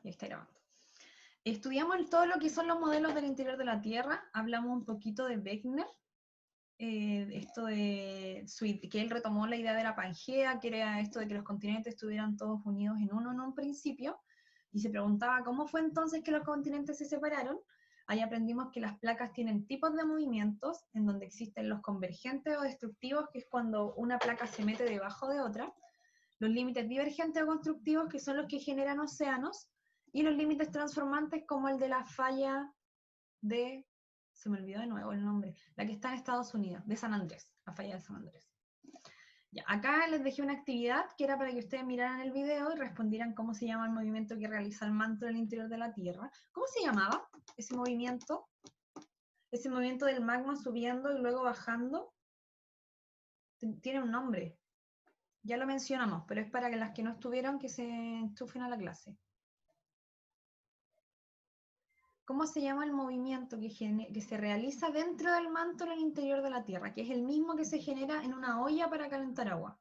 ya está grabando. Estudiamos todo lo que son los modelos del interior de la Tierra, hablamos un poquito de Wegener, esto de que él retomó la idea de la Pangea, que era esto de que los continentes estuvieran todos unidos en uno en un principio, y se preguntaba cómo fue entonces que los continentes se separaron. Ahí aprendimos que las placas tienen tipos de movimientos, en donde existen los convergentes o destructivos, que es cuando una placa se mete debajo de otra, los límites divergentes o constructivos, que son los que generan océanos, y los límites transformantes, como el de la falla de, se me olvidó de nuevo el nombre, la que está en Estados Unidos, de San Andrés, la falla de San Andrés. Ya, acá les dejé una actividad que era para que ustedes miraran el video y respondieran cómo se llama el movimiento que realiza el manto en el interior de la Tierra. ¿Cómo se llamaba ese movimiento? Ese movimiento del magma subiendo y luego bajando. Tiene un nombre. Ya lo mencionamos, pero es para que las que no estuvieron que se enchufen a la clase. ¿Cómo se llama el movimiento que se realiza dentro del manto en el interior de la Tierra? Que es el mismo que se genera en una olla para calentar agua.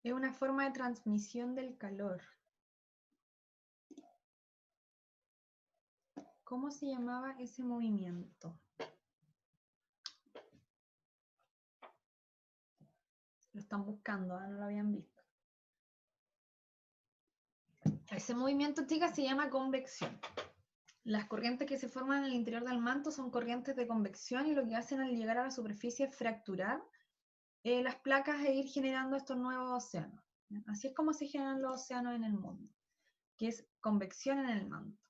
Es una forma de transmisión del calor. ¿Cómo se llamaba ese movimiento? Lo están buscando, no lo habían visto. Ese movimiento, chicas, se llama convección. Las corrientes que se forman en el interior del manto son corrientes de convección, y lo que hacen al llegar a la superficie es fracturar las placas e ir generando estos nuevos océanos. Así es como se generan los océanos en el mundo, que es convección en el manto.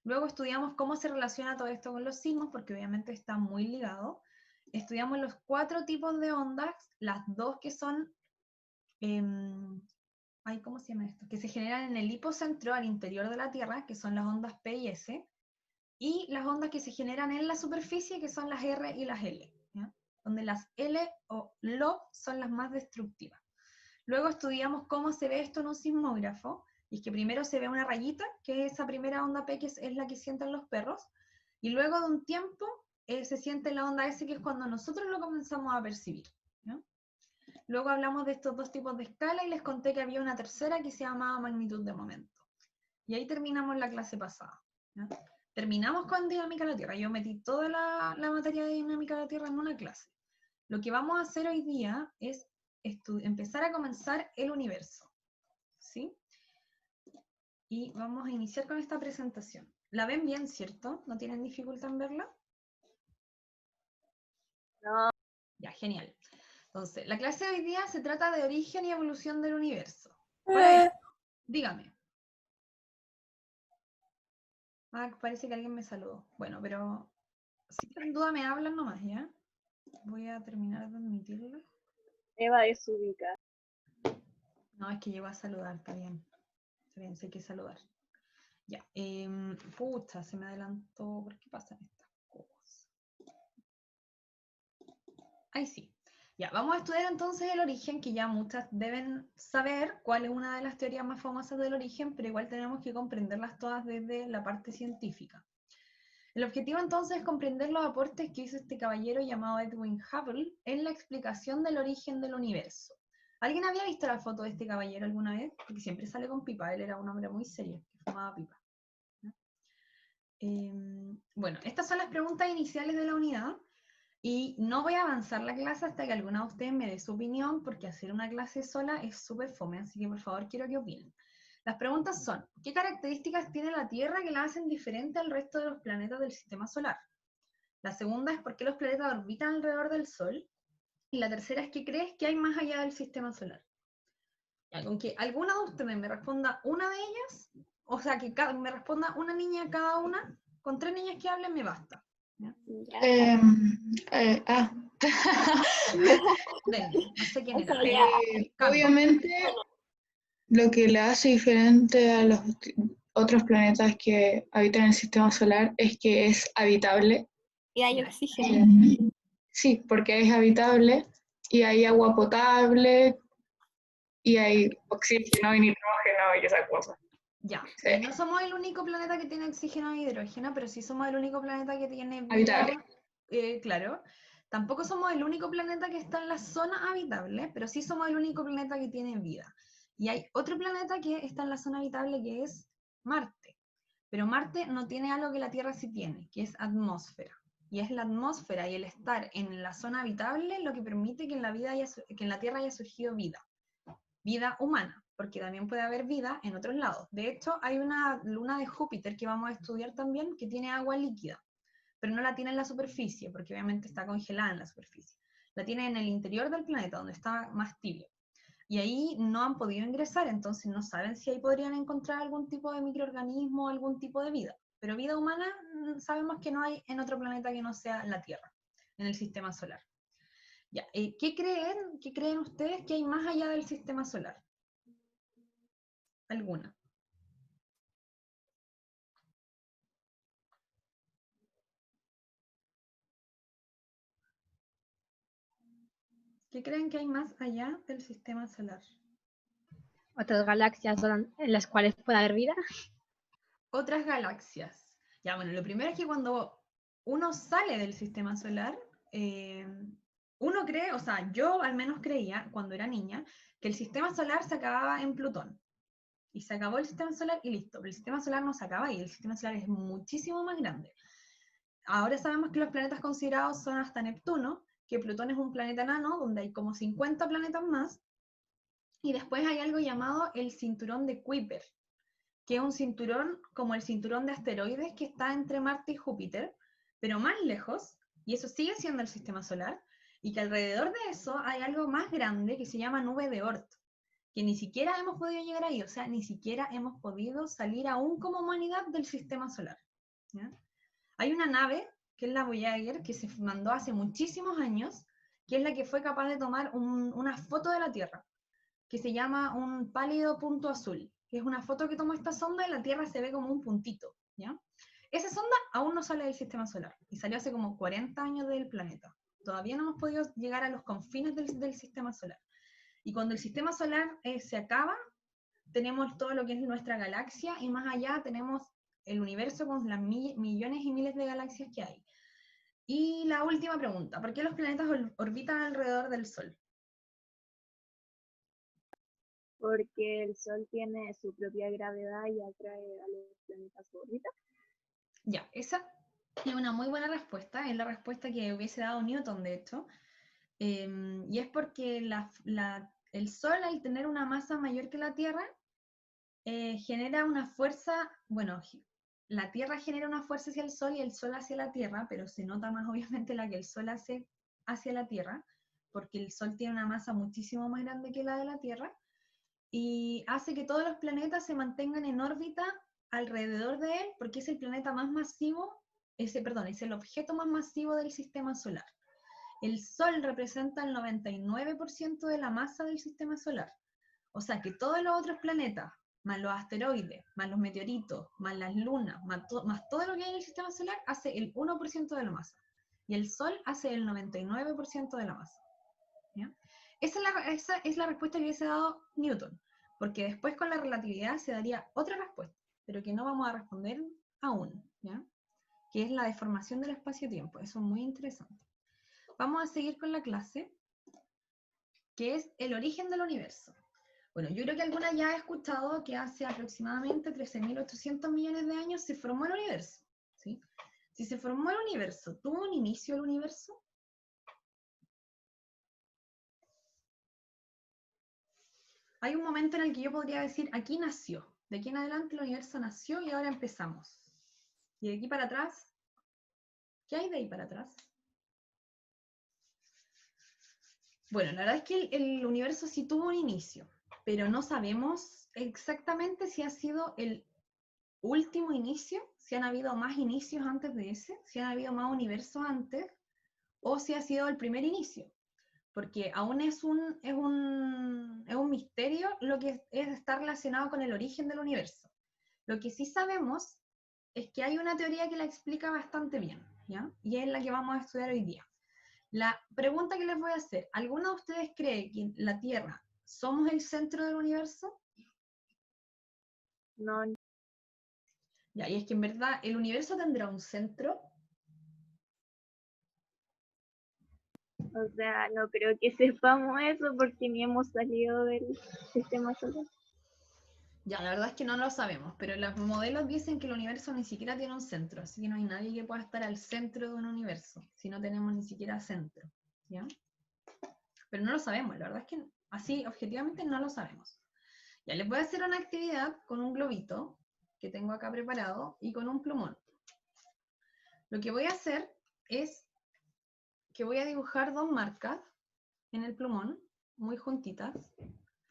Luego estudiamos cómo se relaciona todo esto con los sismos, porque obviamente está muy ligado. Estudiamos los 4 tipos de ondas, las 2 que son, ¿cómo se llama esto? Que se generan en el hipocentro, al interior de la Tierra, que son las ondas P y S, y las ondas que se generan en la superficie, que son las R y las L, ¿ya? Donde las L o LO son las más destructivas. Luego estudiamos cómo se ve esto en un sismógrafo, y es que primero se ve una rayita, que es esa primera onda P, que es la que sienten los perros, y luego de un tiempo se siente la onda S, que es cuando nosotros lo comenzamos a percibir, ¿no? Luego hablamos de estos 2 tipos de escala, y les conté que había una tercera que se llamaba magnitud de momento. Y ahí terminamos la clase pasada, ¿no? Terminamos con dinámica de la Tierra. Yo metí toda la materia de dinámica de la Tierra en una clase. Lo que vamos a hacer hoy día es empezar a comenzar el universo, ¿sí? Y vamos a iniciar con esta presentación. ¿La ven bien, cierto? ¿No tienen dificultad en verla? No. Ya, genial. Entonces, la clase de hoy día se trata de origen y evolución del universo. Para esto, dígame. Parece que alguien me saludó. Bueno, pero si tienen duda me hablan nomás, ¿ya? Voy a terminar de admitirlo. Eva es ubica. No, es que llegó a saludar, está bien. Está bien, sí hay que saludar. Ya, pucha, se me adelantó. ¿Por qué pasan estas cosas? Ahí sí. Ya, vamos a estudiar entonces el origen, que ya muchas deben saber cuál es una de las teorías más famosas del origen, pero igual tenemos que comprenderlas todas desde la parte científica. El objetivo entonces es comprender los aportes que hizo este caballero llamado Edwin Hubble en la explicación del origen del universo. ¿Alguien había visto la foto de este caballero alguna vez? Porque siempre sale con pipa, él era un hombre muy serio, que fumaba pipa. Bueno, estas son las preguntas iniciales de la unidad, y no voy a avanzar la clase hasta que alguna de ustedes me dé su opinión, porque hacer una clase sola es súper fome, así que por favor quiero que opinen. Las preguntas son: ¿qué características tiene la Tierra que la hacen diferente al resto de los planetas del sistema solar? La segunda es: ¿por qué los planetas orbitan alrededor del Sol? Y la tercera es: ¿qué crees que hay más allá del sistema solar? Ya, con que alguna de ustedes me responda una de ellas, o sea, que me responda una niña cada una, con 3 niñas que hablen me basta. ¿Ya? Denle, no sé quién era. Obviamente, lo que le hace diferente a los otros planetas que habitan el sistema solar es que es habitable. Y hay oxígeno. Sí, porque es habitable y hay agua potable y hay oxígeno y nitrógeno y esas cosas. Ya, no somos el único planeta que tiene oxígeno e hidrógeno, pero sí somos el único planeta que tiene vida, habitable. Claro, Tampoco somos el único planeta que está en la zona habitable, pero sí somos el único planeta que tiene vida. Y hay otro planeta que está en la zona habitable que es Marte. Pero Marte no tiene algo que la Tierra sí tiene, que es atmósfera. Y es la atmósfera y el estar en la zona habitable lo que permite que en la Tierra haya surgido vida humana, porque también puede haber vida en otros lados. De hecho, hay una luna de Júpiter que vamos a estudiar también que tiene agua líquida, pero no la tiene en la superficie, porque obviamente está congelada en la superficie. La tiene en el interior del planeta, donde está más tibio. Y ahí no han podido ingresar, entonces no saben si ahí podrían encontrar algún tipo de microorganismo o algún tipo de vida. Pero vida humana sabemos que no hay en otro planeta que no sea la Tierra, en el sistema solar. Ya, ¿qué creen ustedes que hay más allá del sistema solar? ¿Alguna? ¿Qué creen que hay más allá del sistema solar? Otras galaxias en las cuales puede haber vida. Otras galaxias. Ya, bueno, lo primero es que cuando uno sale del sistema solar, uno cree, o sea, yo al menos creía cuando era niña, que el sistema solar se acababa en Plutón. Y se acabó el sistema solar y listo. Pero el sistema solar no se acaba y el sistema solar es muchísimo más grande. Ahora sabemos que los planetas considerados son hasta Neptuno, que Plutón es un planeta enano, donde hay como 50 planetas más. Y después hay algo llamado el cinturón de Kuiper, que es un cinturón como el cinturón de asteroides que está entre Marte y Júpiter, pero más lejos, y eso sigue siendo el sistema solar, y que alrededor de eso hay algo más grande que se llama nube de Oort, que ni siquiera hemos podido llegar ahí, o sea, ni siquiera hemos podido salir aún como humanidad del sistema solar. ¿Ya? Hay una nave, que es la Voyager, que se mandó hace muchísimos años, que es la que fue capaz de tomar una foto de la Tierra, que se llama un pálido punto azul, que es una foto que tomó esta sonda y la Tierra se ve como un puntito, ¿ya? Esa sonda aún no sale del sistema solar y salió hace como 40 años del planeta. Todavía no hemos podido llegar a los confines del sistema solar. Y cuando el sistema solar se acaba, tenemos todo lo que es nuestra galaxia y más allá tenemos el universo con las millones y miles de galaxias que hay. Y la última pregunta, ¿por qué los planetas orbitan alrededor del Sol? Porque el Sol tiene su propia gravedad y atrae a los planetas a su órbita. Ya, esa es una muy buena respuesta, es la respuesta que hubiese dado Newton, de hecho, y es porque el Sol, al tener una masa mayor que la Tierra, genera una fuerza, bueno, la Tierra genera una fuerza hacia el Sol y el Sol hacia la Tierra, pero se nota más obviamente la que el Sol hace hacia la Tierra, porque el Sol tiene una masa muchísimo más grande que la de la Tierra, y hace que todos los planetas se mantengan en órbita alrededor de él, porque es el planeta más masivo, es el objeto más masivo del sistema solar. El Sol representa el 99% de la masa del sistema solar. O sea que todos los otros planetas, más los asteroides, más los meteoritos, más las lunas, más todo lo que hay en el sistema solar, hace el 1% de la masa. Y el Sol hace el 99% de la masa. ¿Ya? Esa es la respuesta que hubiese dado Newton, porque después con la relatividad se daría otra respuesta, pero que no vamos a responder aún, ¿ya? Que es la deformación del espacio-tiempo. Eso es muy interesante. Vamos a seguir con la clase, que es el origen del universo. Bueno, yo creo que alguna ya ha escuchado que hace aproximadamente 13.800 millones de años se formó el universo, ¿sí? Si se formó el universo, ¿tuvo un inicio el universo? Hay un momento en el que yo podría decir, aquí nació, de aquí en adelante el universo nació y ahora empezamos. Y de aquí para atrás, ¿qué hay de ahí para atrás? Bueno, la verdad es que el universo sí tuvo un inicio, pero no sabemos exactamente si ha sido el último inicio, si han habido más inicios antes de ese, si han habido más universos antes, o si ha sido el primer inicio. Porque aún es un misterio lo que está relacionado con el origen del universo. Lo que sí sabemos es que hay una teoría que la explica bastante bien, ¿ya? Y es la que vamos a estudiar hoy día. La pregunta que les voy a hacer, ¿alguno de ustedes cree que la Tierra somos el centro del universo? No, Ya, y es que en verdad el universo tendrá un centro. O sea, no creo que sepamos eso porque ni hemos salido del sistema solar. Ya, la verdad es que no lo sabemos, pero los modelos dicen que el universo ni siquiera tiene un centro, así que no hay nadie que pueda estar al centro de un universo, si no tenemos ni siquiera centro, ¿ya? Pero no lo sabemos, la verdad es que así, objetivamente, no lo sabemos. Ya, les voy a hacer una actividad con un globito que tengo acá preparado y con un plumón. Lo que voy a hacer es que voy a dibujar dos marcas en el plumón, muy juntitas,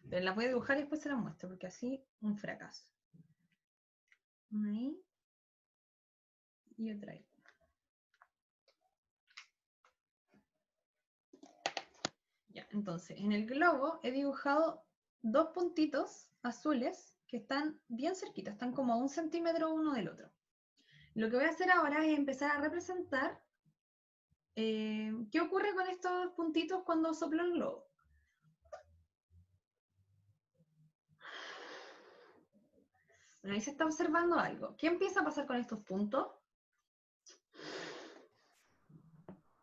pero las voy a dibujar y después se las muestro, porque así un fracaso. Una ahí y otra ahí. Ya, entonces, en el globo he dibujado dos puntitos azules que están bien cerquitas, están como a 1 centímetro uno del otro. Lo que voy a hacer ahora es empezar a representar qué ocurre con estos puntitos cuando soplo el globo. Bueno, ahí se está observando algo. ¿Qué empieza a pasar con estos puntos?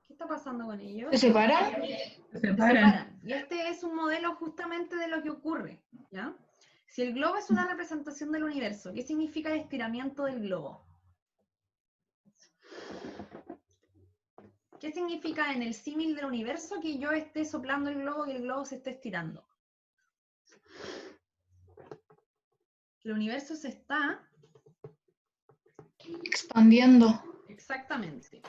¿Qué está pasando con ellos? ¿Se separan? Se Se separan. separan. Y este es un modelo justamente de lo que ocurre, ¿ya? Si el globo es una representación del universo, ¿qué significa el estiramiento del globo? ¿Qué significa en el símil del universo que yo esté soplando el globo y el globo se esté estirando? Que el universo se está... Expandiendo. Exactamente.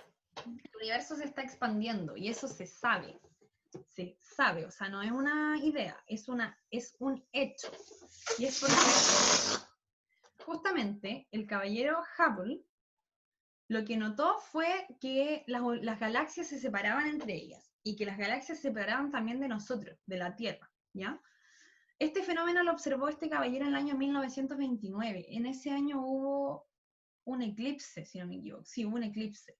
El universo se está expandiendo y eso se sabe. Se sabe, o sea, no es una idea, es un hecho. Y es porque justamente el caballero Hubble lo que notó fue que las galaxias se separaban entre ellas y que las galaxias se separaban también de nosotros, de la Tierra, ¿ya? Este fenómeno lo observó este caballero en el año 1929. En ese año hubo un eclipse, si no me equivoco. Sí, hubo un eclipse.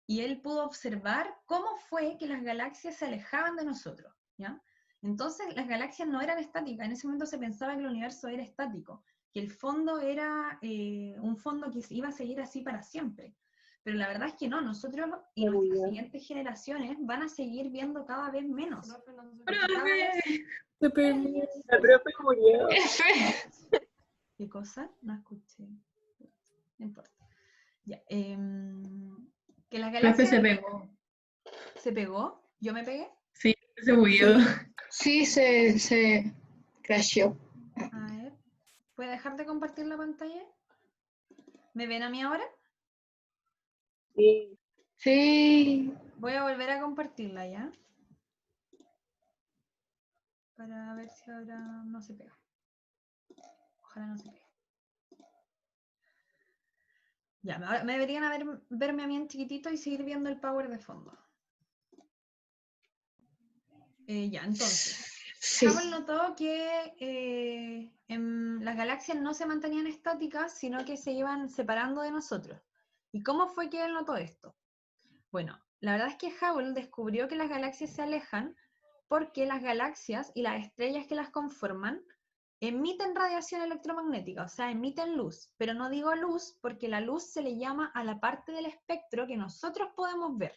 Y él pudo observar cómo fue que las galaxias se alejaban de nosotros, ¿ya? Entonces, las galaxias no eran estáticas. En ese momento se pensaba que el universo era estático, que el fondo era un fondo que iba a seguir así para siempre. Pero la verdad es que no, nosotros y nuestras siguientes generaciones van a seguir viendo cada vez menos. Porque cada vez... Se perdió. La profe murió. ¿Qué cosa? No escuché. No importa. Ya, que las El profe galaxias... se pegó. ¿Se pegó? ¿Yo me pegué? Sí, se huyó. Sí, se crasheó. A ver, ¿puede dejar de compartir la pantalla? ¿Me ven a mí ahora? Sí. Sí. Voy a volver a compartirla ya. Para ver si ahora no se pega. Ojalá no se pegue. Ya, me deberían verme a mí en chiquitito y seguir viendo el power de fondo. Ya, entonces. Sí. Hubble notó que las galaxias no se mantenían estáticas, sino que se iban separando de nosotros. ¿Y cómo fue que él notó esto? Bueno, la verdad es que Hubble descubrió que las galaxias se alejan porque las galaxias y las estrellas que las conforman emiten radiación electromagnética, o sea, emiten luz, pero no digo luz porque la luz se le llama a la parte del espectro que nosotros podemos ver.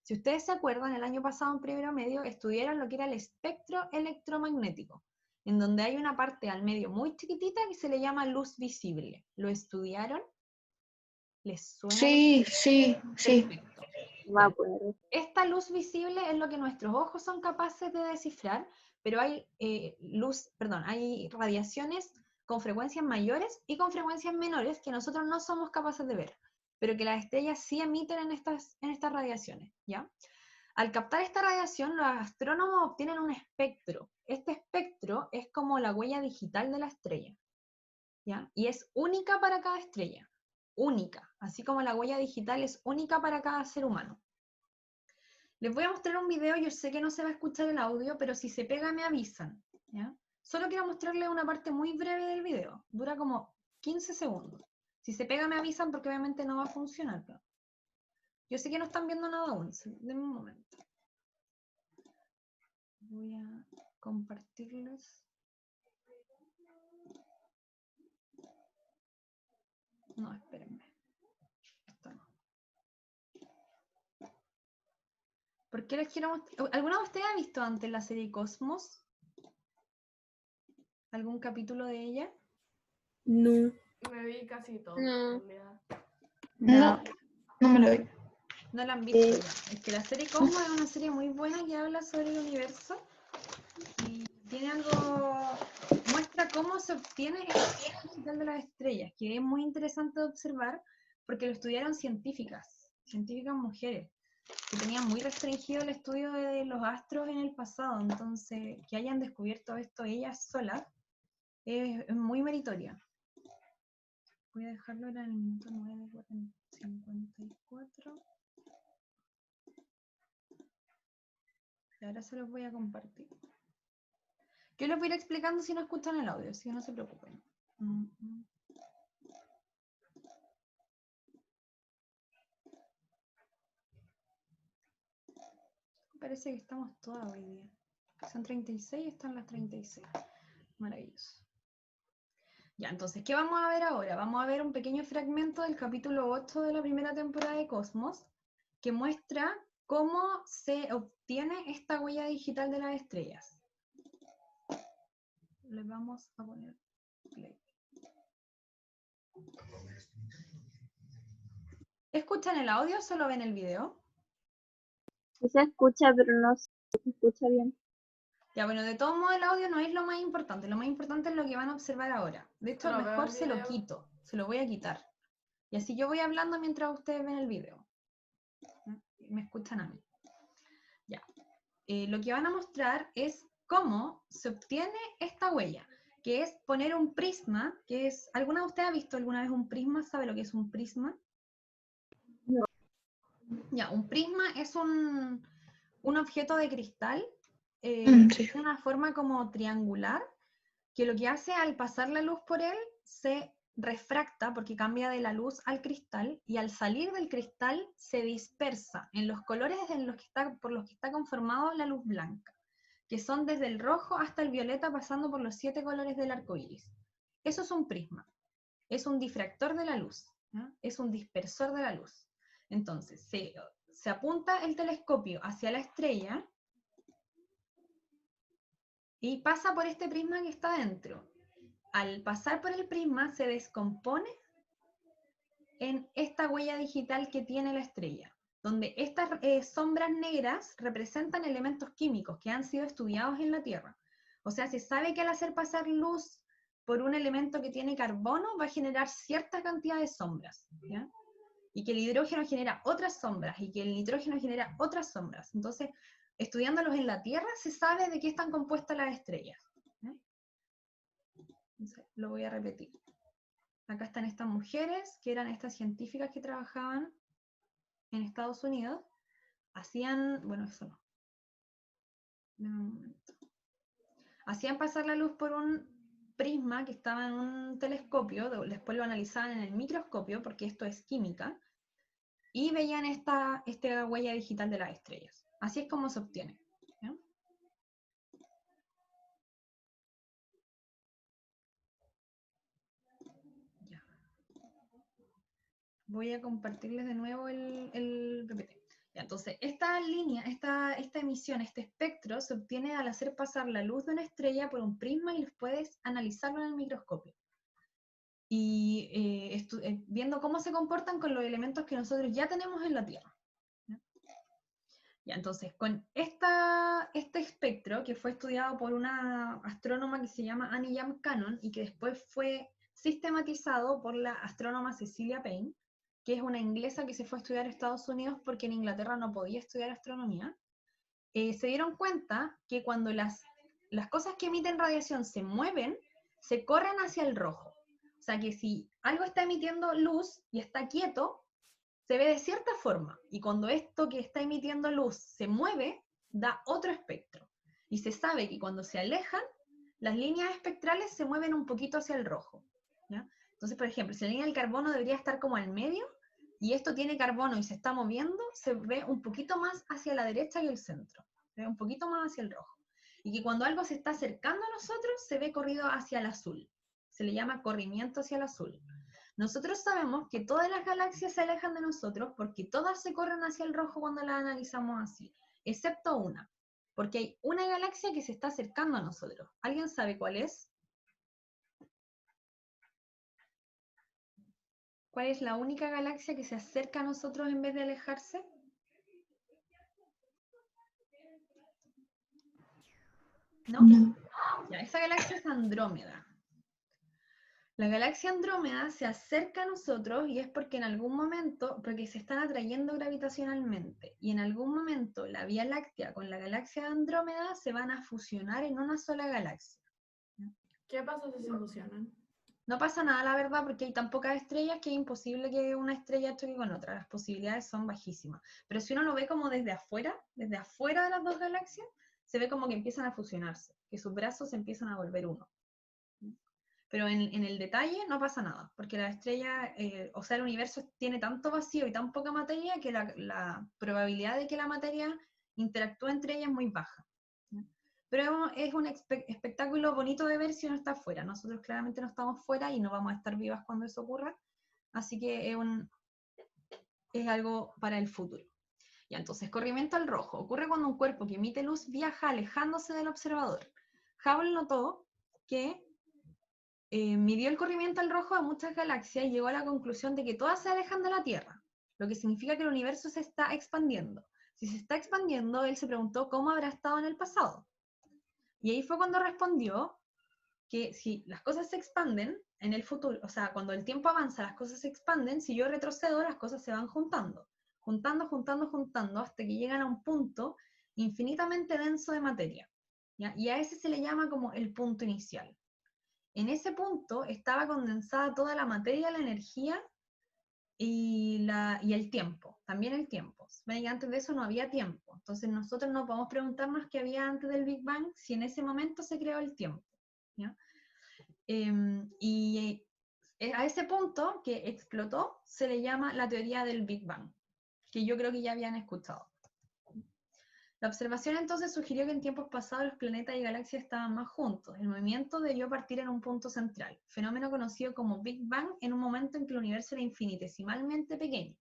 Si ustedes se acuerdan, el año pasado en primero medio estudiaron lo que era el espectro electromagnético, en donde hay una parte al medio muy chiquitita que se le llama luz visible. ¿Lo estudiaron? ¿Les suena? Sí, sí, sí. Perfecto. Me acuerdo. Esta luz visible es lo que nuestros ojos son capaces de descifrar, pero hay hay radiaciones con frecuencias mayores y con frecuencias menores que nosotros no somos capaces de ver, pero que las estrellas sí emiten en estas radiaciones, ¿ya? Al captar esta radiación, los astrónomos obtienen un espectro. Este espectro es como la huella digital de la estrella, ¿ya? Y es única para cada estrella, única, así como la huella digital es única para cada ser humano. Les voy a mostrar un video, yo sé que no se va a escuchar el audio, pero si se pega me avisan, ¿ya? Solo quiero mostrarles una parte muy breve del video, dura como 15 segundos. Si se pega me avisan porque obviamente no va a funcionar, ¿no? Yo sé que no están viendo nada aún, denme un momento. Voy a compartirles. No, espérenme. Esto no. ¿Por qué les quiero mostrar? ¿Alguna de ustedes ha visto antes la serie Cosmos? ¿Algún capítulo de ella? No. Me vi casi todo, No. en realidad. No, no me lo vi. No la han visto ya. Es que la serie Cosmos es una serie muy buena que habla sobre el universo y tiene algo, muestra cómo se obtiene el estudio digital de las estrellas, que es muy interesante de observar porque lo estudiaron científicas mujeres, que tenían muy restringido el estudio de los astros en el pasado, entonces que hayan descubierto esto ellas solas es muy meritorio. Voy a dejarlo en el minuto 9:54. Y ahora se los voy a compartir. Yo les voy a ir explicando si no escuchan el audio, así que no se preocupen. Parece que estamos todas hoy día. Son 36 y están las 36. Maravilloso. Ya, entonces, ¿qué vamos a ver ahora? Vamos a ver un pequeño fragmento del capítulo 8 de la primera temporada de Cosmos, que muestra cómo se obtiene esta huella digital de las estrellas. Les vamos a poner play. ¿Escuchan el audio o solo ven el video? Sí se escucha, pero no se escucha bien. Ya, bueno, de todos modos el audio no es lo más importante es lo que van a observar ahora. De hecho, Pero veo mejor el se lo video. quito, se lo voy a quitar. Y así yo voy hablando mientras ustedes ven el video. Me escuchan a mí. Ya. Lo que van a mostrar es cómo se obtiene esta huella, que es poner un prisma, que es... ¿Alguna de ustedes ha visto alguna vez un prisma? ¿Sabe lo que es un prisma? No. Ya, un prisma es un objeto de cristal, Sí. tiene una forma como triangular, que lo que hace al pasar la luz por él se refracta porque cambia de la luz al cristal y al salir del cristal se dispersa en los colores por los que está conformado la luz blanca, que son desde el rojo hasta el violeta pasando por los 7 colores del arco iris. Eso es un prisma, es un difractor de la luz, ¿no? Es un dispersor de la luz. Entonces, se apunta el telescopio hacia la estrella y pasa por este prisma que está dentro. Al pasar por el prisma se descompone en esta huella digital que tiene la estrella, donde estas sombras negras representan elementos químicos que han sido estudiados en la Tierra. O sea, se sabe que al hacer pasar luz por un elemento que tiene carbono va a generar cierta cantidad de sombras, ¿ya? Y que el hidrógeno genera otras sombras, y que el nitrógeno genera otras sombras. Entonces, estudiándolos en la Tierra se sabe de qué están compuestas las estrellas. Entonces, lo voy a repetir. Acá están estas mujeres, que eran estas científicas que trabajaban en Estados Unidos. Hacían, bueno, eso no. Dame un momento. Hacían pasar la luz por un prisma que estaba en un telescopio, después lo analizaban en el microscopio, porque esto es química, y veían esta huella digital de las estrellas. Así es como se obtiene. ¿Ya? Ya. Voy a compartirles de nuevo el PPT. Ya, entonces, esta línea, esta emisión, este espectro, se obtiene al hacer pasar la luz de una estrella por un prisma y puedes analizarlo en el microscopio. Y viendo cómo se comportan con los elementos que nosotros ya tenemos en la Tierra. Ya, entonces, con este espectro, que fue estudiado por una astrónoma que se llama Annie Jam Cannon, y que después fue sistematizado por la astrónoma Cecilia Payne, que es una inglesa que se fue a estudiar a Estados Unidos porque en Inglaterra no podía estudiar astronomía, se dieron cuenta que cuando las cosas que emiten radiación se mueven, se corren hacia el rojo. O sea que si algo está emitiendo luz y está quieto, se ve de cierta forma, y cuando esto que está emitiendo luz se mueve, da otro espectro. Y se sabe que cuando se alejan, las líneas espectrales se mueven un poquito hacia el rojo, ¿ya? Entonces, por ejemplo, si la línea del carbono debería estar como al medio, y esto tiene carbono y se está moviendo, se ve un poquito más hacia la derecha que el centro, se ve un poquito más hacia el rojo. Y que cuando algo se está acercando a nosotros, se ve corrido hacia el azul. Se le llama corrimiento hacia el azul. Nosotros sabemos que todas las galaxias se alejan de nosotros porque todas se corren hacia el rojo cuando las analizamos así. excepto una, porque hay una galaxia que se está acercando a nosotros. ¿Alguien sabe cuál es? ¿Cuál es la única galaxia que se acerca a nosotros en vez de alejarse? ¿No? No. Ya, esa galaxia es Andrómeda. La galaxia Andrómeda se acerca a nosotros y es porque en algún momento, porque se están atrayendo gravitacionalmente, y en algún momento la Vía Láctea con la galaxia de Andrómeda se van a fusionar en una sola galaxia. ¿Qué pasa si se fusionan? No pasa nada, la verdad, porque hay tan pocas estrellas que es imposible que una estrella choque con otra. Las posibilidades son bajísimas. Pero si uno lo ve como desde afuera de las dos galaxias, se ve como que empiezan a fusionarse, que sus brazos se empiezan a volver uno. Pero en el detalle no pasa nada, porque la estrella, o sea, el universo tiene tanto vacío y tan poca materia que la probabilidad de que la materia interactúe entre ellas es muy baja. Pero es un espectáculo bonito de ver si uno está afuera. Nosotros claramente no estamos fuera y no vamos a estar vivas cuando eso ocurra, así que es algo para el futuro. Ya, entonces, corrimiento al rojo. Ocurre cuando un cuerpo que emite luz viaja alejándose del observador. Hubble notó que midió el corrimiento al rojo de muchas galaxias y llegó a la conclusión de que todas se alejan de la Tierra, lo que significa que el universo se está expandiendo. Si se está expandiendo, él se preguntó cómo habrá estado en el pasado. Y ahí fue cuando respondió que si las cosas se expanden en el futuro, o sea, cuando el tiempo avanza, las cosas se expanden, si yo retrocedo, las cosas se van juntando, hasta que llegan a un punto infinitamente denso de materia. ¿Ya? Y a ese se le llama como el punto inicial. En ese punto estaba condensada toda la materia, la energía y el tiempo, también el tiempo. Ven que antes de eso no había tiempo, entonces nosotros no podemos preguntarnos qué había antes del Big Bang si en ese momento se creó el tiempo. ¿Ya? Y a ese punto que explotó se le llama la teoría del Big Bang, que yo creo que ya habían escuchado. La observación entonces sugirió que en tiempos pasados los planetas y galaxias estaban más juntos. El movimiento debió partir en un punto central, fenómeno conocido como Big Bang en un momento en que el universo era infinitesimalmente pequeño.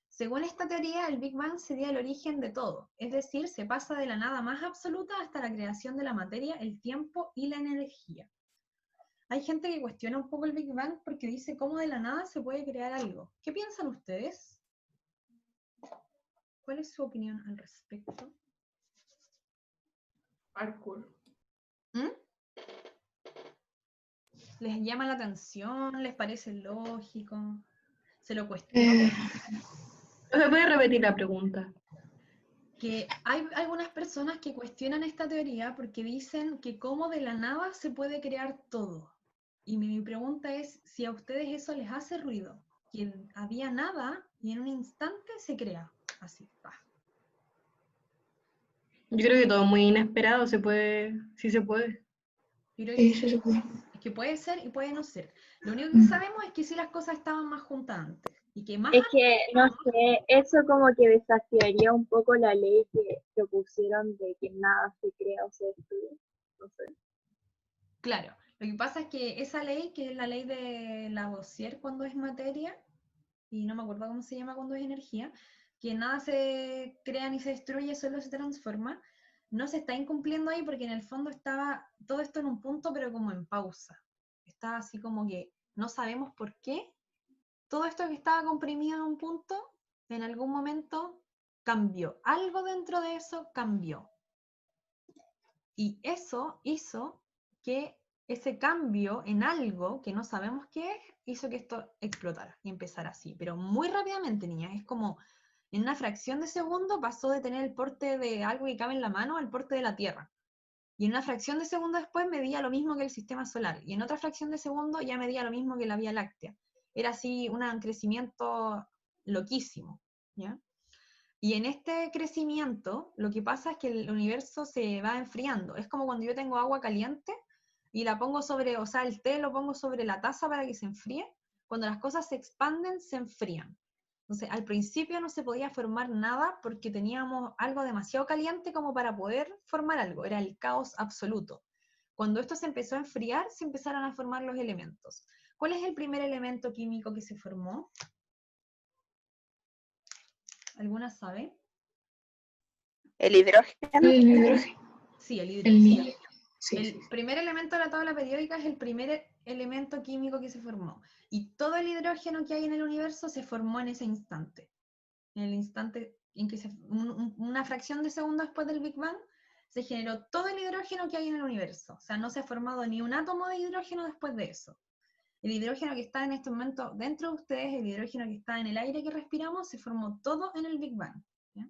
Según esta teoría, el Big Bang sería el origen de todo, es decir, se pasa de la nada más absoluta hasta la creación de la materia, el tiempo y la energía. Hay gente que cuestiona un poco el Big Bang porque dice cómo de la nada se puede crear algo. ¿Qué piensan ustedes? ¿Cuál es su opinión al respecto? Parkour. ¿Mm? ¿Les llama la atención? ¿Les parece lógico? ¿Se lo cuestionan? ¿Me puede repetir la pregunta? Que hay algunas personas que cuestionan esta teoría porque dicen que cómo de la nada se puede crear todo. Y mi pregunta es si a ustedes eso les hace ruido, que había nada y en un instante se crea. Así, pa. Yo creo que todo es muy inesperado, se puede, sí se puede. Yo creo Sí, que sí se puede. es que puede ser y puede no ser. Lo único que sabemos es que sí las cosas estaban más juntas antes. Y que más Es que, no sé, eso como que desafiaría un poco la ley que propusieron de que nada se crea o se destruye. No sé. claro, lo que pasa es que esa ley, que es la ley de Lavoisier cuando es materia, y no me acuerdo cómo se llama cuando es energía, que nada se crea ni se destruye, solo se transforma, no se está incumpliendo ahí porque en el fondo estaba todo esto en un punto, pero como en pausa. Estaba así como que no sabemos por qué. Todo esto que estaba comprimido en un punto, en algún momento cambió. Algo dentro de eso cambió. Y eso hizo que ese cambio en algo que no sabemos qué es, hizo que esto explotara y empezara así. Pero muy rápidamente, niñas. Es como en una fracción de segundo pasó de tener el porte de algo que cabe en la mano al porte de la Tierra. Y en una fracción de segundo después medía lo mismo que el sistema solar. Y en otra fracción de segundo ya medía lo mismo que la Vía Láctea. Era así un crecimiento loquísimo, ¿ya? Y en este crecimiento, lo que pasa es que el universo se va enfriando. Es como cuando yo tengo agua caliente y la pongo sobre, o sea, el té lo pongo sobre la taza para que se enfríe. Cuando las cosas se expanden, se enfrían. Entonces, al principio no se podía formar nada porque teníamos algo demasiado caliente como para poder formar algo. Era el caos absoluto. Cuando esto se empezó a enfriar, se empezaron a formar los elementos. ¿Cuál es el primer elemento químico que se formó? ¿Alguna sabe? ¿El hidrógeno? El hidrógeno. Sí, el El hidrógeno. ni- sí, El sí. primer elemento de la tabla periódica es el primer elemento químico que se formó. Y todo el hidrógeno que hay en el universo se formó en ese instante. En el instante en que una fracción de segundo después del Big Bang, se generó todo el hidrógeno que hay en el universo. O sea, no se ha formado ni un átomo de hidrógeno después de eso. El hidrógeno que está en este momento dentro de ustedes, el hidrógeno que está en el aire que respiramos, se formó todo en el Big Bang. ¿Ya?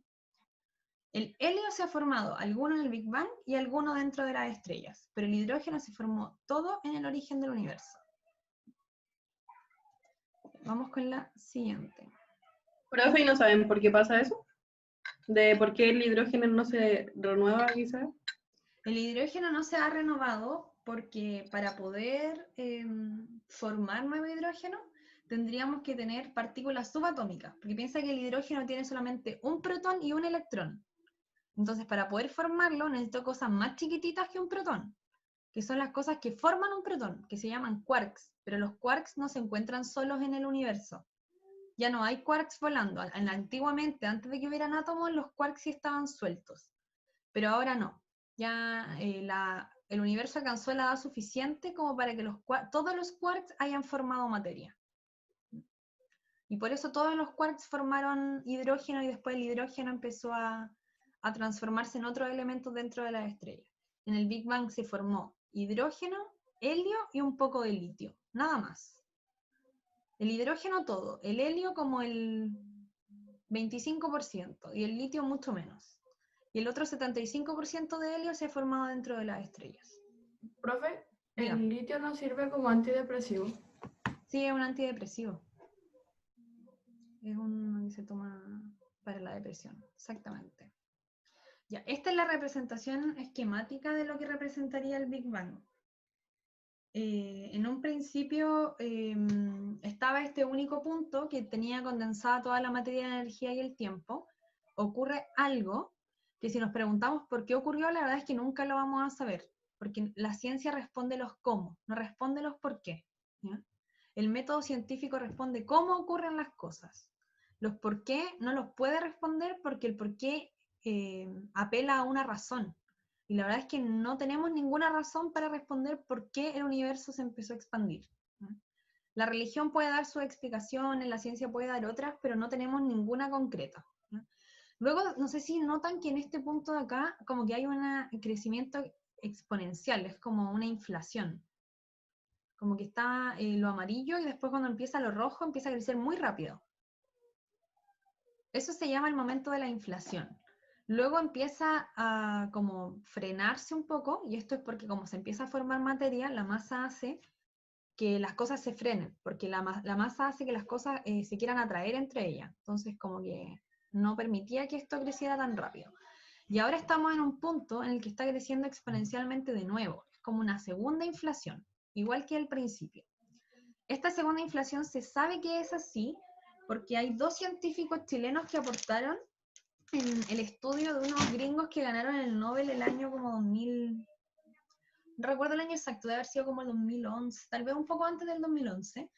El helio se ha formado, alguno en el Big Bang y alguno dentro de las estrellas, pero el hidrógeno se formó todo en el origen del universo. Vamos con la siguiente. Profe, ¿y no saben por qué pasa eso? ¿De por qué el hidrógeno no se renueva, quizás? El hidrógeno no se ha renovado porque para poder formar nuevo hidrógeno tendríamos que tener partículas subatómicas, porque piensa que el hidrógeno tiene solamente un protón y un electrón. Entonces, para poder formarlo necesito cosas más chiquititas que un protón, que son las cosas que forman un protón, que se llaman quarks, pero los quarks no se encuentran solos en el universo. Ya no hay quarks volando. Antiguamente, antes de que hubieran átomos, los quarks sí estaban sueltos, pero ahora no. Ya el universo alcanzó la edad suficiente como para que todos los quarks hayan formado materia. Y por eso todos los quarks formaron hidrógeno y después el hidrógeno empezó a transformarse en otros elementos dentro de las estrellas. En el Big Bang se formó hidrógeno, helio y un poco de litio, nada más. El hidrógeno todo, el helio como el 25% y el litio mucho menos. Y el otro 75% de helio se ha formado dentro de las estrellas. Profe, Dígame. ¿el litio no sirve como antidepresivo? Sí, es un antidepresivo. Es uno que se toma para la depresión, exactamente. Ya, esta es la representación esquemática de lo que representaría el Big Bang. En un principio estaba este único punto que tenía condensada toda la materia, la energía y el tiempo. Ocurre algo que si nos preguntamos por qué ocurrió, la verdad es que nunca lo vamos a saber, porque la ciencia responde los cómo, no responde los por qué. ¿Ya? El método científico responde cómo ocurren las cosas. Los por qué no los puede responder porque el por qué apela a una razón. Y la verdad es que no tenemos ninguna razón para responder por qué el universo se empezó a expandir. La religión puede dar sus explicaciones, la ciencia puede dar otras, pero no tenemos ninguna concreta. Luego, no sé si notan que en este punto de acá, como que hay un crecimiento exponencial, es como una inflación. Como que está lo amarillo y después cuando empieza lo rojo empieza a crecer muy rápido. Eso se llama el momento de la inflación. Luego empieza a como frenarse un poco, y esto es porque como se empieza a formar materia, la masa hace que las cosas se frenen, porque la masa hace que las cosas se quieran atraer entre ellas. Entonces como que no permitía que esto creciera tan rápido. Y ahora estamos en un punto en el que está creciendo exponencialmente de nuevo. Es como una segunda inflación, igual que al principio. Esta segunda inflación se sabe que es así porque hay dos científicos chilenos que aportaron en el estudio de unos gringos que ganaron el Nobel el año como 2000, no recuerdo el año exacto, debe haber sido como el 2011, tal vez un poco antes del 2011,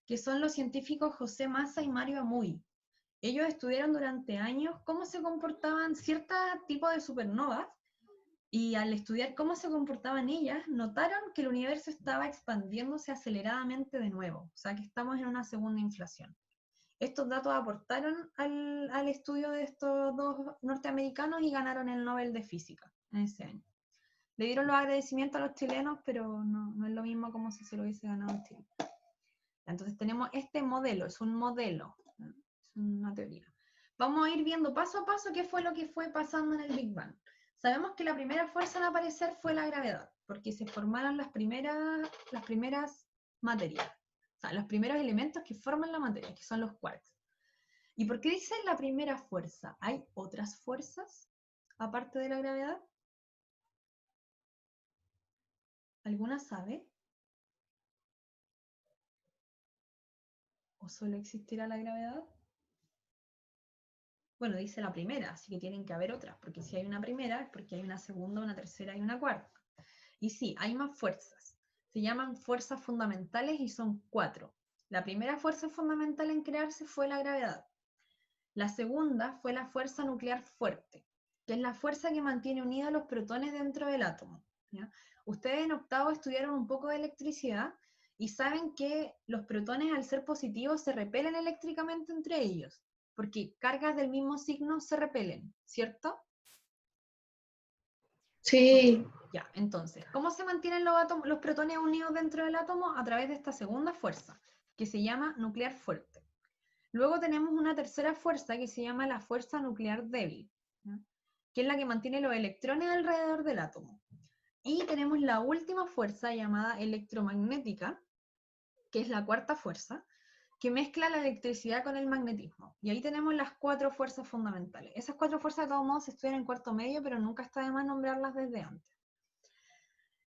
que son los científicos José Massa y Mario Amuy. Ellos estudiaron durante años cómo se comportaban ciertos tipos de supernovas, y al estudiar cómo se comportaban ellas, notaron que el universo estaba expandiéndose aceleradamente de nuevo, o sea que estamos en una segunda inflación. Estos datos aportaron al estudio de estos dos norteamericanos y ganaron el Nobel de Física en ese año. Le dieron los agradecimientos a los chilenos, pero no es lo mismo como si se lo hubiese ganado en Chile. Entonces tenemos este modelo, es un modelo, ¿no? Es una teoría. Vamos a ir viendo paso a paso qué fue lo que fue pasando en el Big Bang. Sabemos que la primera fuerza en aparecer fue la gravedad, porque se formaron las primeras materias, o sea, los primeros elementos que forman la materia, que son los quarks. ¿Y por qué dice la primera fuerza? ¿Hay otras fuerzas aparte de la gravedad? ¿Alguna sabe? ¿O solo existirá la gravedad? Bueno, dice la primera, así que tienen que haber otras, porque si hay una primera es porque hay una segunda, una tercera y una cuarta. Y sí, hay más fuerzas. Se llaman fuerzas fundamentales y son 4. La primera fuerza fundamental en crearse fue la gravedad. La segunda fue la fuerza nuclear fuerte. que es la fuerza que mantiene unidos los protones dentro del átomo, ¿ya? Ustedes en octavo estudiaron un poco de electricidad y saben que los protones al ser positivos se repelen eléctricamente entre ellos, porque cargas del mismo signo se repelen, ¿cierto? Sí, Ya, entonces, ¿cómo se mantienen los protones unidos dentro del átomo? A través de esta segunda fuerza, que se llama nuclear fuerte. Luego tenemos una tercera fuerza que se llama la fuerza nuclear débil, ¿ya? Que es la que mantiene los electrones alrededor del átomo. Y tenemos la última fuerza llamada electromagnética, que es la cuarta fuerza, que mezcla la electricidad con el magnetismo. Y ahí tenemos las 4 fuerzas fundamentales. Esas 4 fuerzas de todos modos se estudian en cuarto medio, pero nunca está de más nombrarlas desde antes.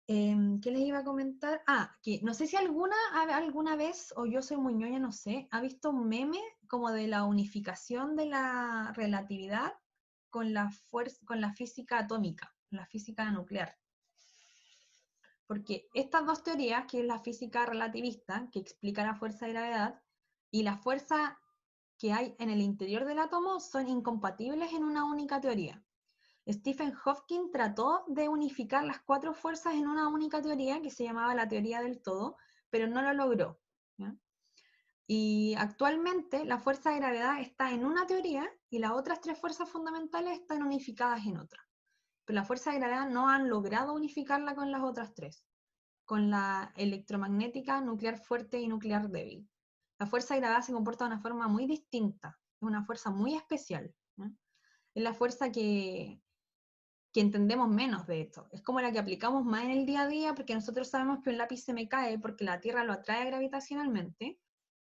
¿Qué les iba a comentar? Que no sé si alguna vez, o yo soy muy ñoña, no sé, ha visto un meme como de la unificación de la relatividad con la física atómica, la física nuclear. Porque estas dos teorías, que es la física relativista, que explica la fuerza de gravedad, y la fuerza que hay en el interior del átomo, son incompatibles en una única teoría. Stephen Hawking trató de unificar las 4 fuerzas en una única teoría que se llamaba la teoría del todo, pero no lo logró, ¿ya? Y actualmente la fuerza de gravedad está en una teoría y las otras 3 fuerzas fundamentales están unificadas en otra. Pero la fuerza de gravedad no han logrado unificarla con las otras 3, con la electromagnética, nuclear fuerte y nuclear débil. La fuerza de gravedad se comporta de una forma muy distinta, es una fuerza muy especial, ¿ya? Es la fuerza que entendemos menos de esto. Es como la que aplicamos más en el día a día, porque nosotros sabemos que un lápiz se me cae porque la Tierra lo atrae gravitacionalmente,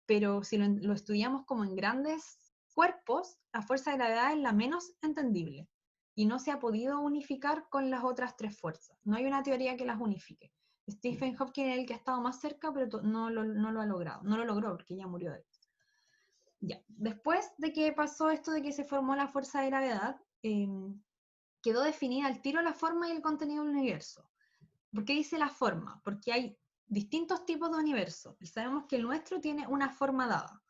pero si lo estudiamos como en grandes cuerpos, la fuerza de gravedad es la menos entendible, y no se ha podido unificar con las otras 3 fuerzas. No hay una teoría que las unifique. Stephen Hawking es el que ha estado más cerca, pero no lo ha logrado. No lo logró porque ya murió de esto. Ya. Después de que pasó esto de que se formó la fuerza de gravedad, quedó definida al tiro la forma y el contenido del universo. ¿Por qué dice la forma? Porque hay distintos tipos de universo y sabemos que el nuestro tiene una forma dada.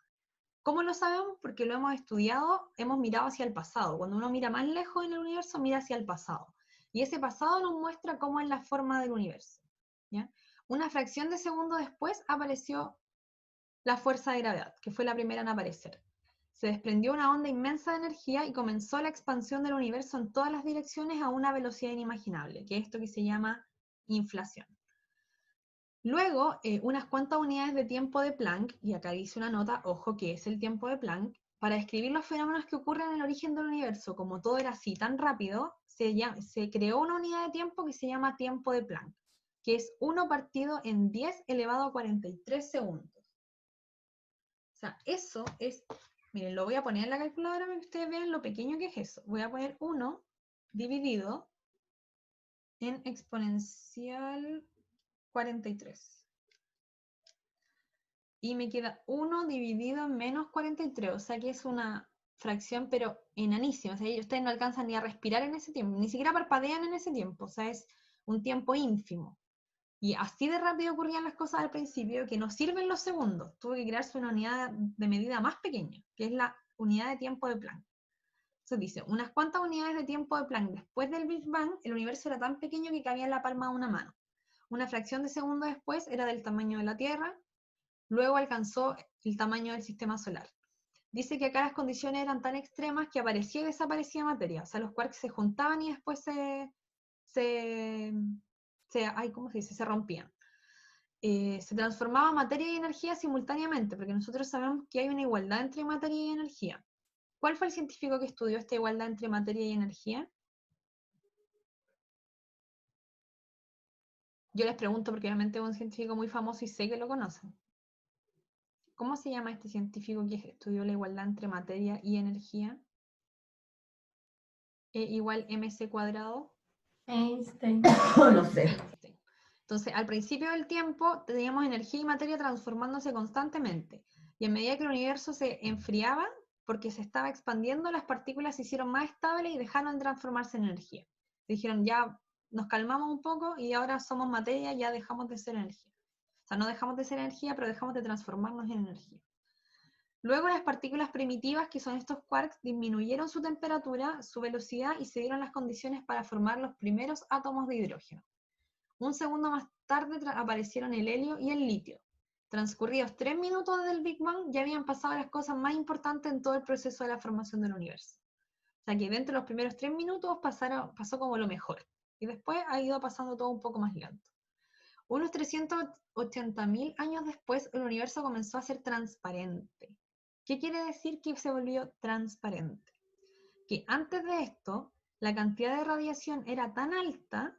¿Cómo lo sabemos? Porque lo hemos estudiado, hemos mirado hacia el pasado. Cuando uno mira más lejos en el universo, mira hacia el pasado. Y ese pasado nos muestra cómo es la forma del universo, ¿ya? Una fracción de segundo después apareció la fuerza de gravedad, que fue la primera en aparecer. Se desprendió una onda inmensa de energía y comenzó la expansión del universo en todas las direcciones a una velocidad inimaginable, que es esto que se llama inflación. Luego, unas cuantas unidades de tiempo de Planck, y acá dice una nota, ojo, que es el tiempo de Planck, para describir los fenómenos que ocurren en el origen del universo. Como todo era así tan rápido, se creó una unidad de tiempo que se llama tiempo de Planck, que es 1 partido en 10 elevado a 43 segundos. O sea, eso es, miren, lo voy a poner en la calculadora para que ustedes vean lo pequeño que es eso. Voy a poner 1 dividido en exponencial 43. Y me queda 1 dividido en menos 43, o sea que es una fracción, pero enanísima. O sea, ustedes no alcanzan ni a respirar en ese tiempo, ni siquiera parpadean en ese tiempo, o sea, es un tiempo ínfimo. Y así de rápido ocurrían las cosas al principio, que no sirven los segundos. Tuvo que crearse una unidad de medida más pequeña, que es la unidad de tiempo de Planck. Entonces dice, unas cuantas unidades de tiempo de Planck después del Big Bang, el universo era tan pequeño que cabía en la palma de una mano. Una fracción de segundo después era del tamaño de la Tierra, luego alcanzó el tamaño del sistema solar. Dice que acá las condiciones eran tan extremas que aparecía y desaparecía materia, o sea, los quarks se juntaban y después ¿cómo se dice? Se rompían. Se transformaba materia y energía simultáneamente, porque nosotros sabemos que hay una igualdad entre materia y energía. ¿Cuál fue el científico que estudió esta igualdad entre materia y energía? Yo les pregunto porque obviamente es un científico muy famoso y sé que lo conocen. ¿Cómo se llama este científico que estudió la igualdad entre materia y energía? E igual mc cuadrado. Einstein. No sé. Einstein. Entonces, al principio del tiempo teníamos energía y materia transformándose constantemente. Y a medida que el universo se enfriaba, porque se estaba expandiendo, las partículas se hicieron más estables y dejaron de transformarse en energía. Dijeron, ya nos calmamos un poco y ahora somos materia, ya dejamos de ser energía. O sea, no dejamos de ser energía, pero dejamos de transformarnos en energía. Luego las partículas primitivas, que son estos quarks, disminuyeron su temperatura, su velocidad y se dieron las condiciones para formar los primeros átomos de hidrógeno. Un segundo más tarde aparecieron el helio y el litio. Transcurridos 3 minutos desde el Big Bang, ya habían pasado las cosas más importantes en todo el proceso de la formación del universo. O sea que dentro de los primeros 3 minutos pasó como lo mejor. Y después ha ido pasando todo un poco más lento. Unos 380.000 años después, el universo comenzó a ser transparente. ¿Qué quiere decir que se volvió transparente? Que antes de esto, la cantidad de radiación era tan alta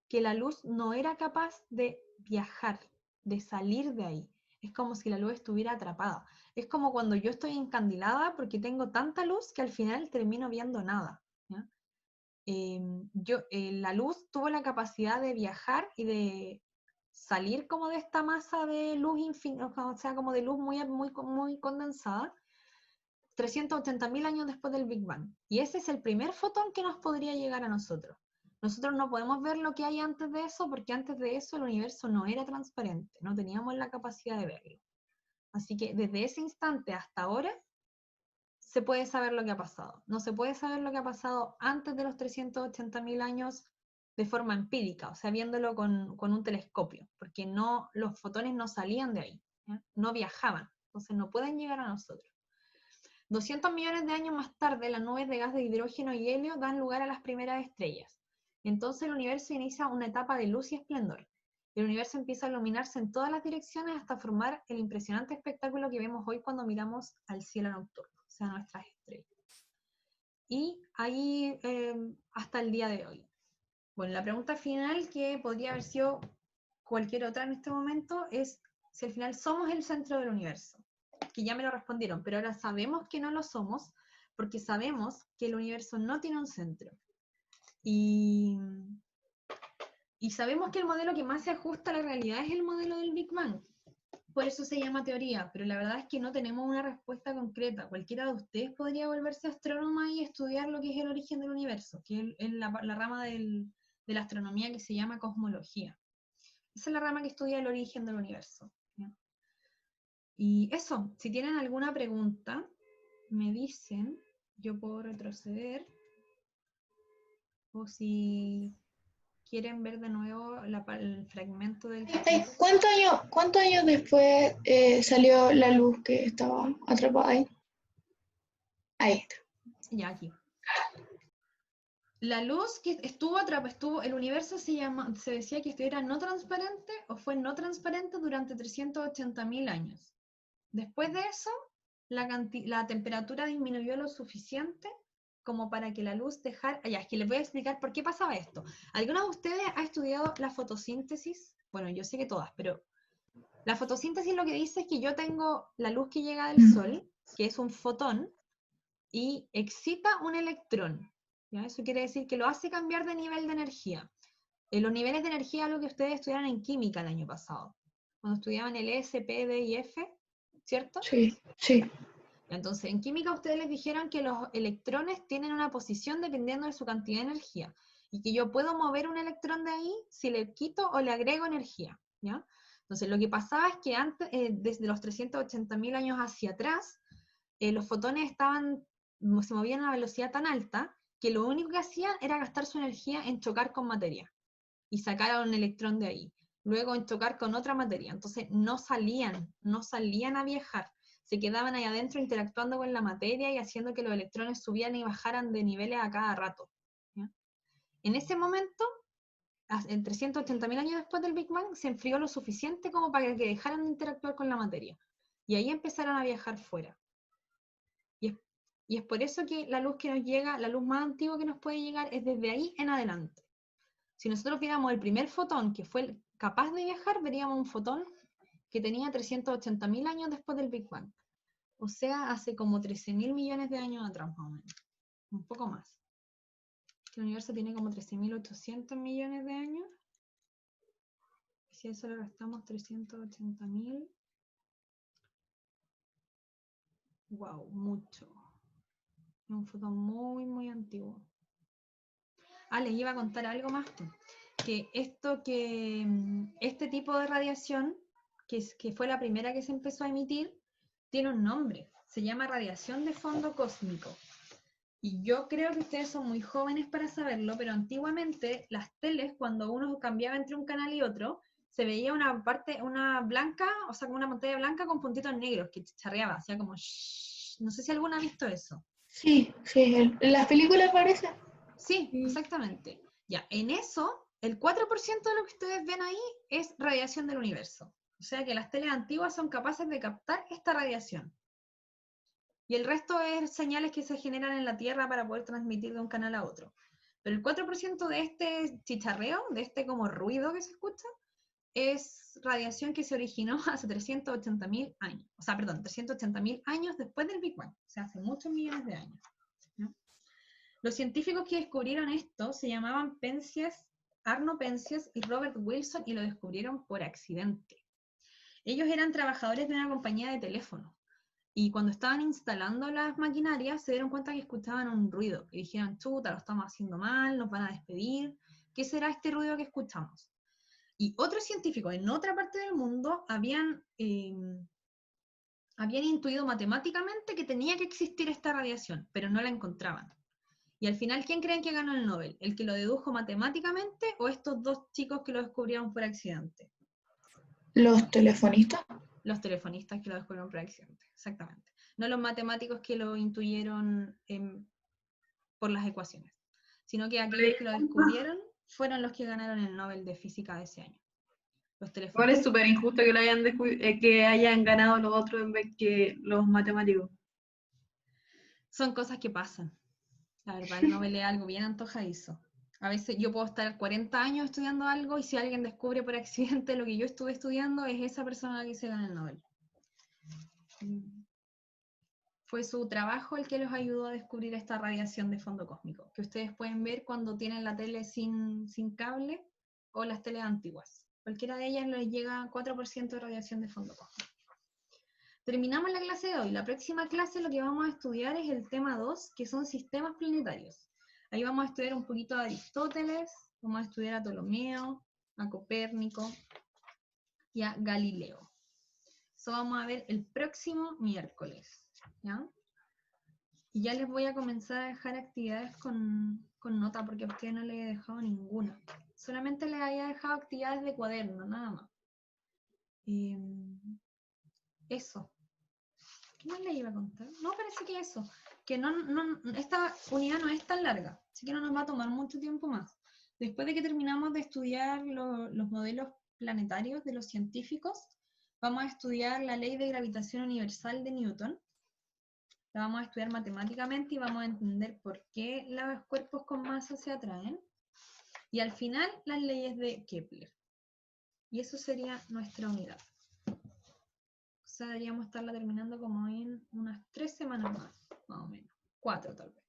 que la luz no era capaz de viajar, de salir de ahí. Es como si la luz estuviera atrapada. Es como cuando yo estoy encandilada porque tengo tanta luz que al final termino viendo nada. ¿Ya? La luz tuvo la capacidad de viajar y de salir como de esta masa de luz infinita, o sea, como de luz muy condensada, 380.000 años después del Big Bang. Y ese es el primer fotón que nos podría llegar a nosotros. Nosotros no podemos ver lo que hay antes de eso, porque antes de eso el universo no era transparente, no teníamos la capacidad de verlo. Así que desde ese instante hasta ahora, se puede saber lo que ha pasado. No se puede saber lo que ha pasado antes de los 380.000 años de forma empírica, o sea, viéndolo con un telescopio, porque los fotones no salían de ahí, ¿ya? No viajaban, entonces no pueden llegar a nosotros. 200 millones de años más tarde, las nubes de gas de hidrógeno y helio dan lugar a las primeras estrellas. Entonces el universo inicia una etapa de luz y esplendor. El universo empieza a iluminarse en todas las direcciones hasta formar el impresionante espectáculo que vemos hoy cuando miramos al cielo nocturno, o sea, nuestras estrellas. Y ahí hasta el día de hoy. Bueno, la pregunta final, que podría haber sido cualquier otra en este momento, es si al final somos el centro del universo. Que ya me lo respondieron, pero ahora sabemos que no lo somos, porque sabemos que el universo no tiene un centro. Y sabemos que el modelo que más se ajusta a la realidad es el modelo del Big Bang. Por eso se llama teoría, pero la verdad es que no tenemos una respuesta concreta. Cualquiera de ustedes podría volverse astrónoma y estudiar lo que es el origen del universo, que es la rama de la astronomía que se llama cosmología. Esa es la rama que estudia el origen del universo, ¿ya? Y eso, si tienen alguna pregunta, me dicen, yo puedo retroceder, o si quieren ver de nuevo el fragmento del... ¿Cuántos años después salió la luz que estaba atrapada ahí? Ahí está. Ya, aquí. La luz que estuvo atrapada, el universo se decía que era no transparente, o fue no transparente durante 380.000 años. Después de eso, la temperatura disminuyó lo suficiente como para que la luz dejara... Ya, es que les voy a explicar por qué pasaba esto. ¿Alguno de ustedes ha estudiado la fotosíntesis? Bueno, yo sé que todas, pero la fotosíntesis lo que dice es que yo tengo la luz que llega del sol, que es un fotón, y excita un electrón. ¿Ya? Eso quiere decir que lo hace cambiar de nivel de energía. Los niveles de energía es lo que ustedes estudiaron en química el año pasado, cuando estudiaban el S, P, D y F, ¿cierto? Sí, sí. Entonces, en química ustedes les dijeron que los electrones tienen una posición dependiendo de su cantidad de energía, y que yo puedo mover un electrón de ahí si le quito o le agrego energía, ¿ya? Entonces, lo que pasaba es que antes, desde los 380.000 años hacia atrás, los fotones se movían a una velocidad tan alta que lo único que hacían era gastar su energía en chocar con materia y sacar a un electrón de ahí, luego en chocar con otra materia. Entonces no salían a viajar, se quedaban ahí adentro interactuando con la materia y haciendo que los electrones subieran y bajaran de niveles a cada rato, ¿ya? En ese momento, en 380.000 años después del Big Bang, se enfrió lo suficiente como para que dejaran de interactuar con la materia, y ahí empezaron a viajar fuera. Y es por eso que la luz que nos llega, la luz más antigua que nos puede llegar, es desde ahí en adelante. Si nosotros viéramos el primer fotón que fue capaz de viajar, veríamos un fotón que tenía 380.000 años después del Big Bang. O sea, hace como 13.000 millones de años atrás, más o menos. Un poco más. El universo tiene como 13.800 millones de años. Si a eso le restamos 380.000. Wow, mucho. Es un fotón muy, muy antiguo. Les iba a contar algo más. Que este tipo de radiación, que fue la primera que se empezó a emitir, tiene un nombre, se llama radiación de fondo cósmico. Y yo creo que ustedes son muy jóvenes para saberlo, pero antiguamente las teles, cuando uno cambiaba entre un canal y otro, se veía una parte, una blanca, o sea, como una pantalla blanca con puntitos negros que chicharreaba, hacía como shhh. No sé si alguna ha visto eso. Sí, sí, en las películas aparece. Sí, exactamente. Ya, en eso, el 4% de lo que ustedes ven ahí es radiación del universo. O sea que las teles antiguas son capaces de captar esta radiación. Y el resto es señales que se generan en la Tierra para poder transmitir de un canal a otro. Pero el 4% de este chicharreo, de este como ruido que se escucha, es radiación que se originó hace 380.000 años. O sea, perdón, 380.000 años después del Big Bang. O sea, hace muchos millones de años. ¿No? Los científicos que descubrieron esto se llamaban Arno Penzias y Robert Wilson, y lo descubrieron por accidente. Ellos eran trabajadores de una compañía de teléfono. Y cuando estaban instalando las maquinarias, se dieron cuenta que escuchaban un ruido. Y dijeron, chuta, lo estamos haciendo mal, nos van a despedir. ¿Qué será este ruido que escuchamos? Y otros científicos en otra parte del mundo habían intuido matemáticamente que tenía que existir esta radiación, pero no la encontraban. Y al final, ¿quién creen que ganó el Nobel? ¿El que lo dedujo matemáticamente o estos dos chicos que lo descubrieron por accidente? Los telefonistas. Los telefonistas que lo descubrieron por accidente, exactamente. No los matemáticos que lo intuyeron por las ecuaciones, sino que aquellos que lo descubrieron fueron los que ganaron el Nobel de Física de ese año. Los Igual es telefonistas. súper injusto que, que hayan ganado los otros en vez que los matemáticos. Son cosas que pasan. La verdad, el Nobel es algo bien antojadizo. A veces yo puedo estar 40 años estudiando algo y si alguien descubre por accidente lo que yo estuve estudiando, es esa persona que se gana el Nobel. Fue su trabajo el que los ayudó a descubrir esta radiación de fondo cósmico, que ustedes pueden ver cuando tienen la tele sin cable o las teles antiguas. Cualquiera de ellas les llega 4% de radiación de fondo cósmico. Terminamos la clase de hoy. La próxima clase lo que vamos a estudiar es el tema 2, que son sistemas planetarios. Ahí vamos a estudiar un poquito de Aristóteles, vamos a estudiar a Ptolomeo, a Copérnico y a Galileo. Eso vamos a ver el próximo miércoles, ¿ya? Y ya les voy a comenzar a dejar actividades con nota, porque a ustedes no les he dejado ninguna. Solamente les había dejado actividades de cuaderno, nada más. Eso. ¿Qué más les iba a contar? No, parece que eso. Que esta unidad no es tan larga, así que no nos va a tomar mucho tiempo más. Después de que terminamos de estudiar los modelos planetarios de los científicos, vamos a estudiar la ley de gravitación universal de Newton. La vamos a estudiar matemáticamente y vamos a entender por qué los cuerpos con masa se atraen. Y al final, las leyes de Kepler. Y eso sería nuestra unidad. O sea, deberíamos estarla terminando como en unas 3 semanas más o menos. 4 tal vez.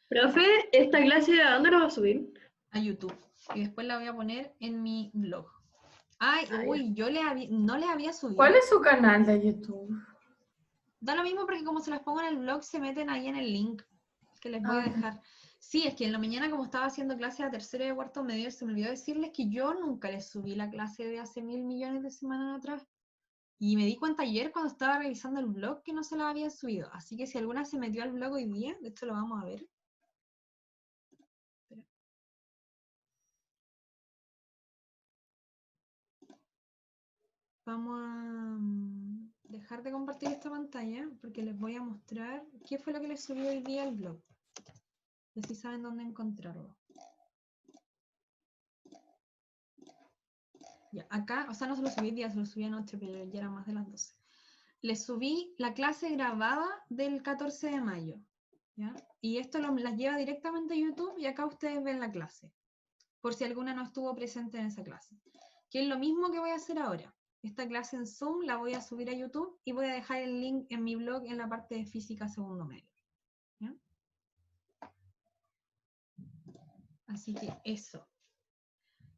Profe, ¿esta clase a dónde la va a subir? A YouTube. Y después la voy a poner en mi blog. Ay, uy, yo no le había subido. ¿Cuál es su canal de YouTube? Da lo mismo porque como se las pongo en el blog, se meten ahí en el link que les voy a dejar. Sí, es que en la mañana como estaba haciendo clase a tercero y a cuarto medio, se me olvidó decirles que yo nunca les subí la clase de hace 1.000 millones de semanas atrás. Y me di cuenta ayer cuando estaba revisando el blog que no se la había subido. Así que si alguna se metió al blog hoy día, de hecho lo vamos a ver. Espera. Vamos a dejar de compartir esta pantalla porque les voy a mostrar qué fue lo que les subí hoy día al blog. Y así saben dónde encontrarlo. Ya, acá, o sea, no se lo subí hoy día, se lo subí anoche, pero ya era más de las 12. Les subí la clase grabada del 14 de mayo. ¿Ya? Y esto las lleva directamente a YouTube y acá ustedes ven la clase. Por si alguna no estuvo presente en esa clase. Que es lo mismo que voy a hacer ahora. Esta clase en Zoom la voy a subir a YouTube y voy a dejar el link en mi blog en la parte de física segundo medio. ¿Ya? Así que eso.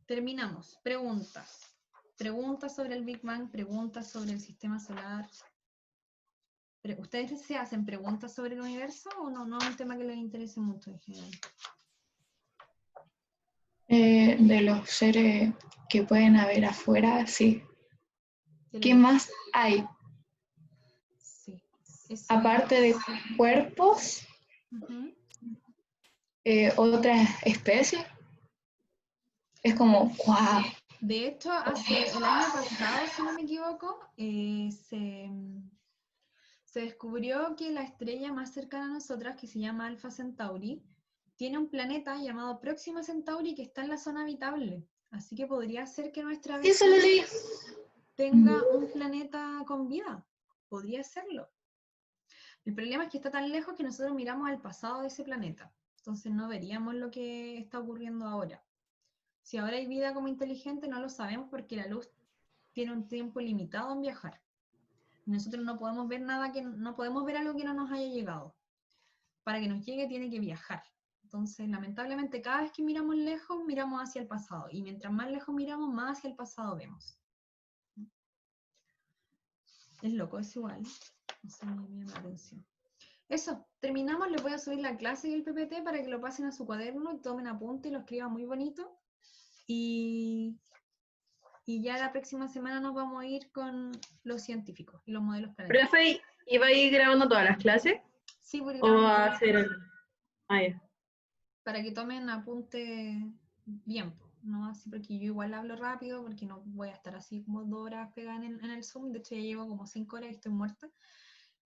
Terminamos. Preguntas. Preguntas sobre el Big Bang, preguntas sobre el sistema solar. ¿Ustedes se hacen preguntas sobre el universo o no? No es un tema que les interese mucho en general. De los seres que pueden haber afuera, sí. ¿Qué más hay? Eso. aparte de cuerpos, Ujú. otras especies. Es como, wow. De hecho, hace el año pasado, si no me equivoco, se descubrió que la estrella más cercana a nosotras, que se llama Alpha Centauri, tiene un planeta llamado Próxima Centauri que está en la zona habitable. Así que podría ser que nuestra Sí, eso lo vecina leí. tenga un planeta con vida. Podría serlo. El problema es que está tan lejos que nosotros miramos al pasado de ese planeta. Entonces no veríamos lo que está ocurriendo ahora. Si ahora hay vida como inteligente, no lo sabemos porque la luz tiene un tiempo limitado en viajar. Nosotros no podemos ver nada no podemos ver algo que no nos haya llegado. Para que nos llegue tiene que viajar. Entonces, lamentablemente, cada vez que miramos lejos, miramos hacia el pasado. Y mientras más lejos miramos, más hacia el pasado vemos. Es loco, es igual. No sé, me llama la atención. Eso, terminamos. Les voy a subir la clase y el PPT para que lo pasen a su cuaderno y tomen apunte y lo escriban muy bonito. Y ya la próxima semana nos vamos a ir con los científicos y los modelos planetarios. Profe, ¿iba a ir grabando todas las clases? Sí, porque ¿O va a hacer...? Ah, ya. para que tomen apunte bien, no así porque yo igual hablo rápido, porque no voy a estar así como 2 horas pegada en el Zoom, de hecho ya llevo como 5 horas y estoy muerta.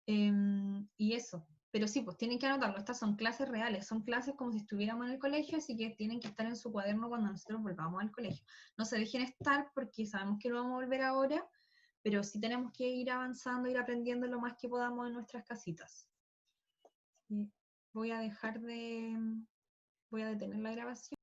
Y eso, pero sí, pues tienen que anotarlo, estas son clases reales, son clases como si estuviéramos en el colegio, así que tienen que estar en su cuaderno cuando nosotros volvamos al colegio. No se dejen estar porque sabemos que no vamos a volver ahora, pero sí tenemos que ir avanzando, ir aprendiendo lo más que podamos en nuestras casitas. Voy a dejar de... Voy a detener la grabación.